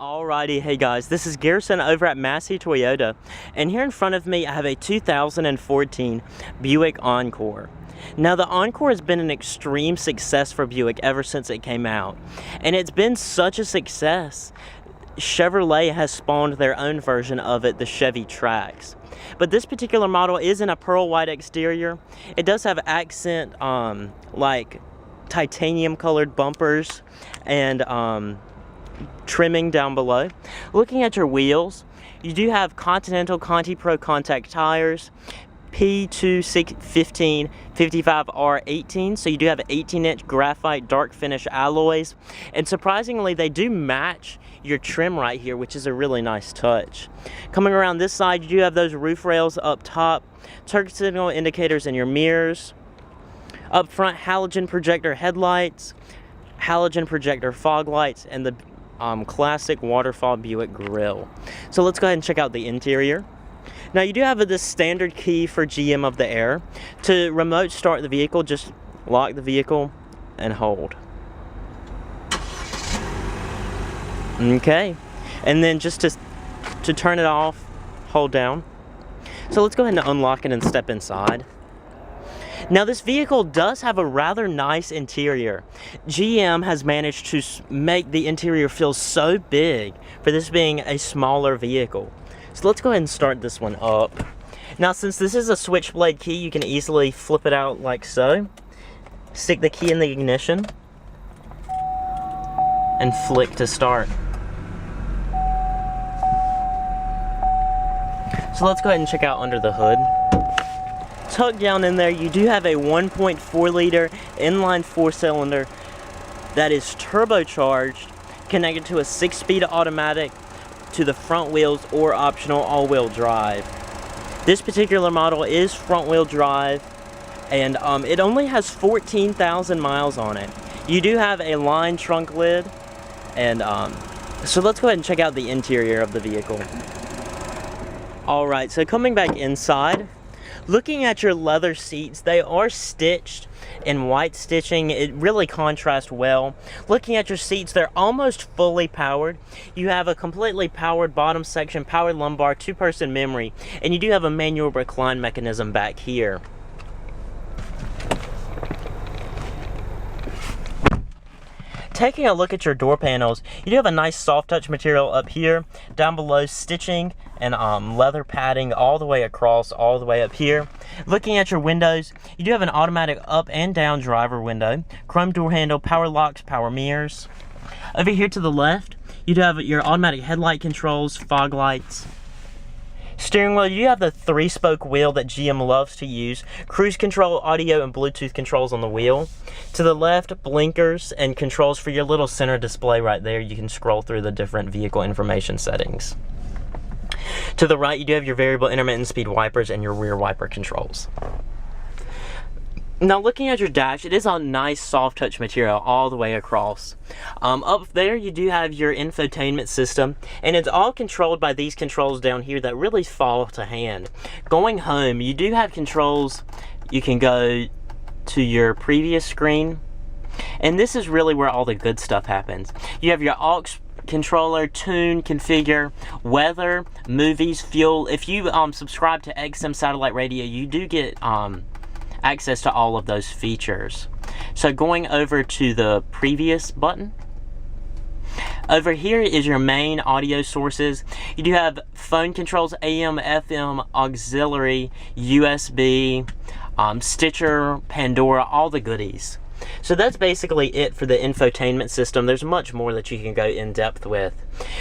Alrighty, hey guys, this is Garrison over at Massey Toyota, and here in front of me I have a 2014 Buick Encore. Now the Encore has been an extreme success for Buick ever since it came out, and it's been such a success, Chevrolet has spawned their own version of it, the Chevy Trax. But this particular model is in a pearl white exterior. It does have accent like titanium colored bumpers and trimming down below. Looking at your wheels, you do have Continental Conti Pro contact tires, P215 55R18, so you do have 18-inch graphite dark finish alloys, and surprisingly they do match your trim right here, which is a really nice touch. Coming around this side, you do have those roof rails up top, turn signal indicators in your mirrors. Up front, halogen projector headlights, halogen projector fog lights, and the classic waterfall Buick grille. So let's go ahead and check out the interior. Now you do have this standard key for GM of the air. To remote start the vehicle, just lock the vehicle and hold. Okay, and then just to turn it off, hold down. So let's go ahead and unlock it and step inside. Now this vehicle does have a rather nice interior. GM has managed to make the interior feel so big for this being a smaller vehicle. So let's go ahead and start this one up. Now since this is a switchblade key, you can easily flip it out like so. Stick the key in the ignition and flick to start. So let's go ahead and check out under the hood. Tucked down in there, you do have a 1.4 liter inline 4-cylinder that is turbocharged, connected to a 6-speed automatic to the front wheels or optional all-wheel drive. This particular model is front-wheel drive, and it only has 14,000 miles on it. You do have a lined trunk lid, and so let's go ahead and check out the interior of the vehicle. Alright, so coming back inside, looking at your leather seats, they are stitched in white stitching. It really contrasts well. Looking at your seats, they're almost fully powered. You have a completely powered bottom section, powered lumbar, 2-person memory, and you do have a manual recline mechanism back here. Taking a look at your door panels, you do have a nice soft touch material up here, down below stitching and leather padding all the way across, all the way up here. Looking at your windows, you do have an automatic up and down driver window, chrome door handle, power locks, power mirrors. Over here to the left, you do have your automatic headlight controls, fog lights. Steering wheel, you have the 3-spoke wheel that GM loves to use. Cruise control, audio, and Bluetooth controls on the wheel. To the left, blinkers and controls for your little center display right there. You can scroll through the different vehicle information settings. To the right, you do have your variable intermittent speed wipers and your rear wiper controls. Now looking at your dash, it is a nice soft touch material all the way across. Up there you do have your infotainment system, and it's all controlled by these controls down here that really fall to hand. Going home, you do have controls. You can go to your previous screen, and this is really where all the good stuff happens. You have your aux controller, tune, configure, weather, movies, fuel. If you subscribe to XM satellite radio, you do get access to all of those features. So going over to the previous button, over here is your main audio sources. You do have phone controls, AM, FM, auxiliary, USB, Stitcher, Pandora, all the goodies. So that's basically it for the infotainment system. There's much more that you can go in depth with.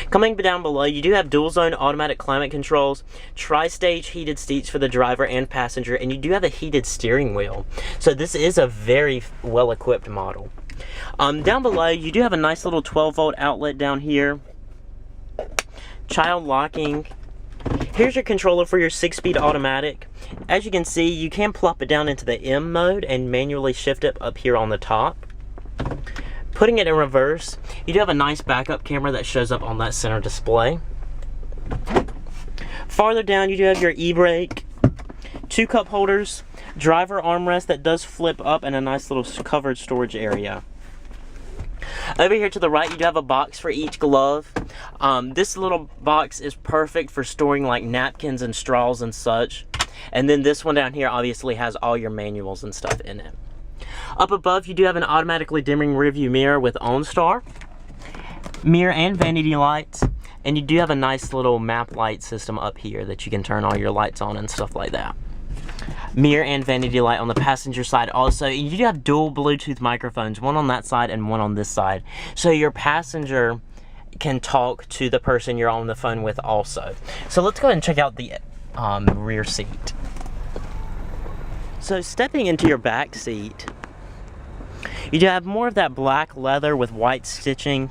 Coming down below, you do have dual zone automatic climate controls, tri-stage heated seats for the driver and passenger, and you do have a heated steering wheel. So this is a very well equipped model. Down below, you do have a nice little 12-volt outlet down here. Child locking. Here's your controller for your 6-speed automatic. As you can see, you can plop it down into the M mode and manually shift it up here on the top. Putting it in reverse, you do have a nice backup camera that shows up on that center display. Farther down, you do have your e-brake, 2 cup holders, driver armrest that does flip up, and a nice little covered storage area. Over here to the right, you do have a box for each glove. This little box is perfect for storing like napkins and straws and such. And then this one down here obviously has all your manuals and stuff in it. Up above, you do have an automatically dimming rearview mirror with OnStar, mirror and vanity lights, and you do have a nice little map light system up here that you can turn all your lights on and stuff like that. Mirror and vanity light on the passenger side also. You do have dual Bluetooth microphones, one on that side and one on this side, so your passenger can talk to the person you're on the phone with also. So let's go ahead and check out the rear seat. So stepping into your back seat, you do have more of that black leather with white stitching.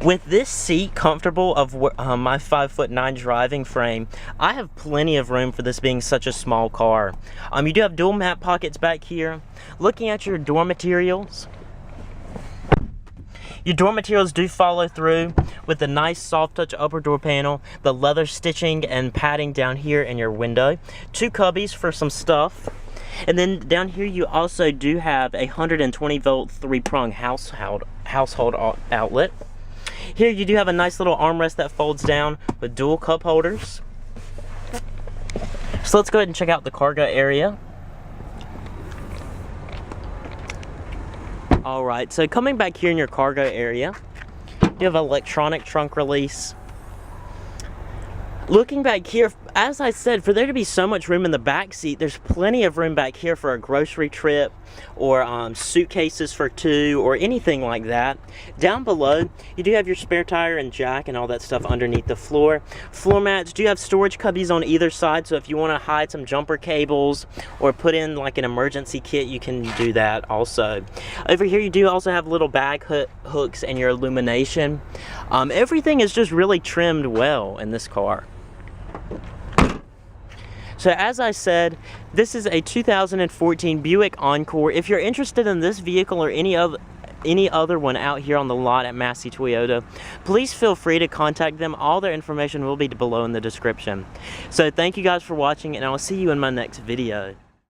With this seat comfortable of my 5'9" driving frame, I have plenty of room for this being such a small car. You do have dual map pockets back here. Looking at your door materials, your door materials do follow through with the nice soft touch upper door panel, the leather stitching and padding down here in your window, 2 cubbies for some stuff, and then down here you also do have a 120 volt 3-prong household outlet. Here you do have a nice little armrest that folds down with dual cup holders. So let's go ahead and check out the cargo area. Alright, so coming back here in your cargo area, you have electronic trunk release. Looking back here, as I said, for there to be so much room in the back seat, there's plenty of room back here for a grocery trip or suitcases for 2 or anything like that. Down below, you do have your spare tire and jack and all that stuff underneath the floor. Floor mats do have storage cubbies on either side, so if you want to hide some jumper cables or put in like an emergency kit, you can do that also. Over here, you do also have little bag hooks and your illumination. Everything is just really trimmed well in this car. So as I said, this is a 2014 Buick Encore. If you're interested in this vehicle or any other one out here on the lot at Massey Toyota, please feel free to contact them. All their information will be below in the description. So thank you guys for watching, and I'll see you in my next video.